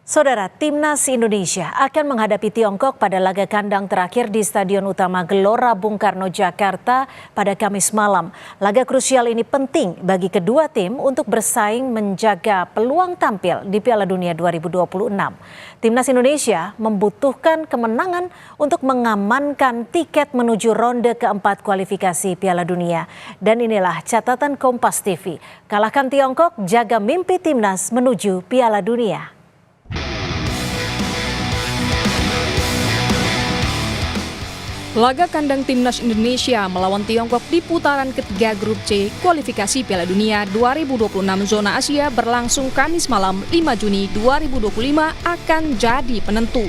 Saudara, Timnas Indonesia akan menghadapi Tiongkok pada laga kandang terakhir di Stadion Utama Gelora Bung Karno, Jakarta pada Kamis malam. Laga krusial ini penting bagi kedua tim untuk bersaing menjaga peluang tampil di Piala Dunia 2026. Timnas Indonesia membutuhkan kemenangan untuk mengamankan tiket menuju ronde keempat kualifikasi Piala Dunia. Dan inilah catatan Kompas TV. Kalahkan Tiongkok, jaga mimpi Timnas menuju Piala Dunia. Laga kandang Timnas Indonesia melawan Tiongkok di putaran ketiga Grup C kualifikasi Piala Dunia 2026 zona Asia berlangsung Kamis malam 5 Juni 2025 akan jadi penentu.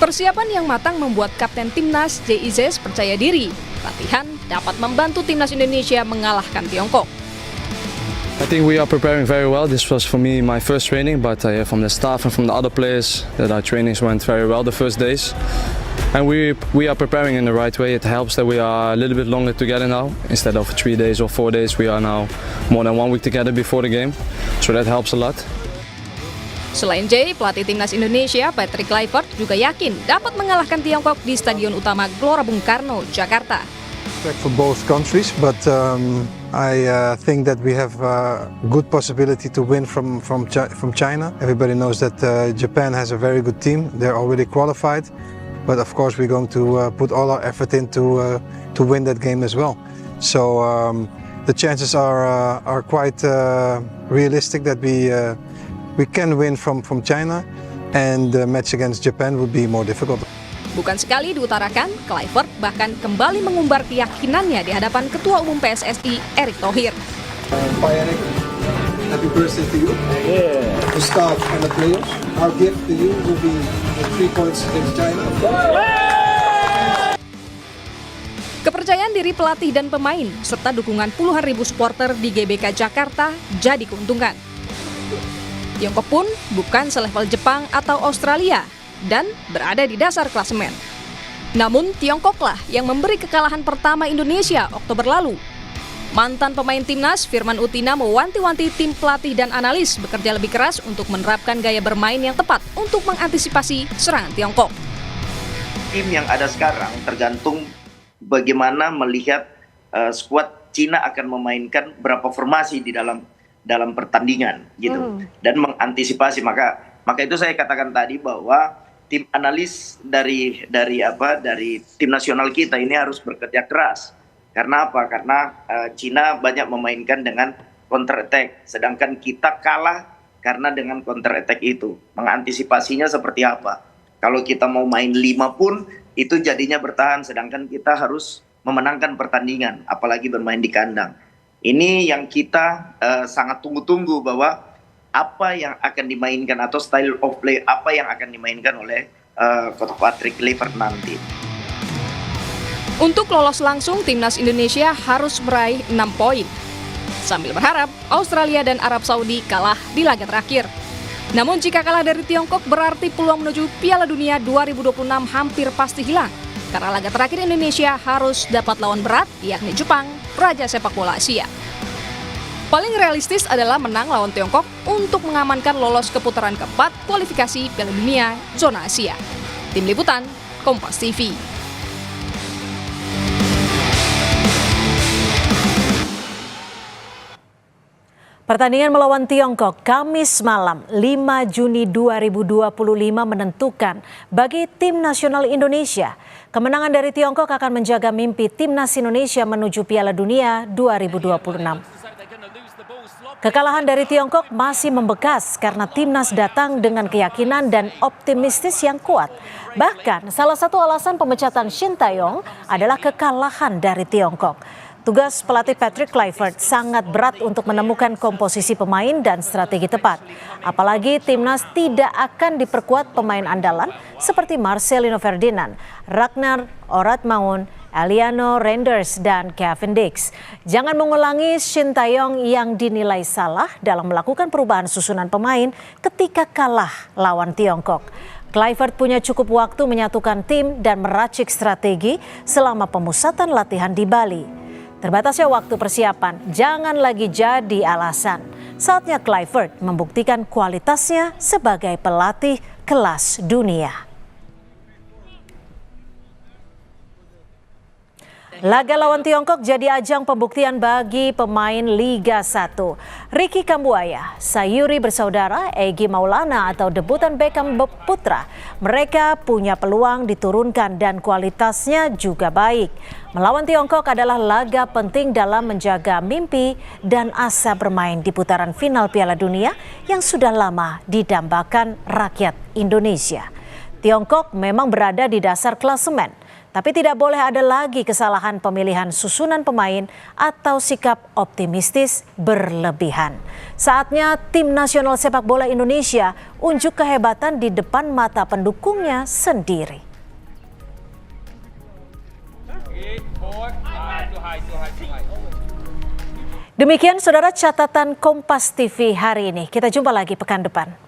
Persiapan yang matang membuat Kapten Timnas JIZ percaya diri. Latihan dapat membantu Timnas Indonesia mengalahkan Tiongkok. I think we are preparing very well. This was for me my first training, but from the staff and from the other players that our trainings went very well the first days. And we are preparing in the right way. It helps that we are a little bit longer together now. Instead of 3 days or 4 days, we are now more than 1 week together before the game. So that helps a lot. Selain Jay, pelatih Timnas Indonesia Patrick Kluivert juga yakin dapat mengalahkan Tiongkok di Stadion Utama Gelora Bung Karno, Jakarta. For both countries, but I think that we have a good possibility to win from China. Everybody knows that Japan has a very good team. They're already qualified. But of course, we're going to put all our effort into to win that game as well. So the chances are quite realistic that we can win from China, and the match against Japan will be more difficult. Bukan sekali diutarakan, Kluivert bahkan kembali mengumbar keyakinannya di hadapan Ketua Umum PSSI Erick Thohir. Pak Erick, happy birthday to you. The staff and the players. Our gift to you will be the 3 points against China. Kepercayaan diri pelatih dan pemain serta dukungan puluhan ribu supporter di GBK Jakarta jadi keuntungan. Tiongkok pun bukan selevel Jepang atau Australia dan berada di dasar klasemen. Namun Tiongkoklah yang memberi kekalahan pertama Indonesia Oktober lalu. Mantan pemain Timnas Firman Utina mewanti-wanti tim pelatih dan analis bekerja lebih keras untuk menerapkan gaya bermain yang tepat untuk mengantisipasi serangan Tiongkok. Tim yang ada sekarang tergantung bagaimana melihat skuad Cina akan memainkan berapa formasi di dalam pertandingan gitu dan mengantisipasi maka itu saya katakan tadi bahwa tim analis dari tim nasional kita ini harus bekerja keras. Karena apa? Karena Cina banyak memainkan dengan counter attack, sedangkan kita kalah karena dengan counter attack itu. Mengantisipasinya seperti apa? Kalau kita mau main 5 pun itu jadinya bertahan, sedangkan kita harus memenangkan pertandingan, apalagi bermain di kandang. Ini yang kita sangat tunggu-tunggu bahwa apa yang akan dimainkan atau style of play apa yang akan dimainkan oleh Coach Patrick Kluivert nanti. Untuk lolos langsung, Timnas Indonesia harus meraih 6 poin. Sambil berharap Australia dan Arab Saudi kalah di laga terakhir. Namun jika kalah dari Tiongkok berarti peluang menuju Piala Dunia 2026 hampir pasti hilang. Karena laga terakhir Indonesia harus dapat lawan berat, yakni Jepang, raja sepak bola Asia. Paling realistis adalah menang lawan Tiongkok untuk mengamankan lolos ke putaran keempat kualifikasi Piala Dunia zona Asia. Tim Liputan, Kompas TV. Pertandingan melawan Tiongkok Kamis malam 5 Juni 2025 menentukan bagi tim nasional Indonesia. Kemenangan dari Tiongkok akan menjaga mimpi Timnas Indonesia menuju Piala Dunia 2026. Kekalahan dari Tiongkok masih membekas karena Timnas datang dengan keyakinan dan optimistis yang kuat. Bahkan salah satu alasan pemecatan Shin Tae-yong adalah kekalahan dari Tiongkok. Tugas pelatih Patrick Kluivert sangat berat untuk menemukan komposisi pemain dan strategi tepat. Apalagi Timnas tidak akan diperkuat pemain andalan seperti Marcelino Ferdinand, Ragnar Oratmangun, Eliano Reinders, dan Kevin Dix. Jangan mengulangi Shin Tae-yong yang dinilai salah dalam melakukan perubahan susunan pemain ketika kalah lawan Tiongkok. Kluivert punya cukup waktu menyatukan tim dan meracik strategi selama pemusatan latihan di Bali. Terbatasnya waktu persiapan jangan lagi jadi alasan. Saatnya Kluivert membuktikan kualitasnya sebagai pelatih kelas dunia. Laga lawan Tiongkok jadi ajang pembuktian bagi pemain Liga 1. Ricky Kambuaya, Sayuri bersaudara, Egy Maulana atau debutan Beckham putra. Mereka punya peluang diturunkan dan kualitasnya juga baik. Melawan Tiongkok adalah laga penting dalam menjaga mimpi dan asa bermain di putaran final Piala Dunia yang sudah lama didambakan rakyat Indonesia. Tiongkok memang berada di dasar klasemen, tapi tidak boleh ada lagi kesalahan pemilihan susunan pemain atau sikap optimistis berlebihan. Saatnya tim nasional sepak bola Indonesia unjuk kehebatan di depan mata pendukungnya sendiri. Demikian saudara catatan Kompas TV hari ini. Kita jumpa lagi pekan depan.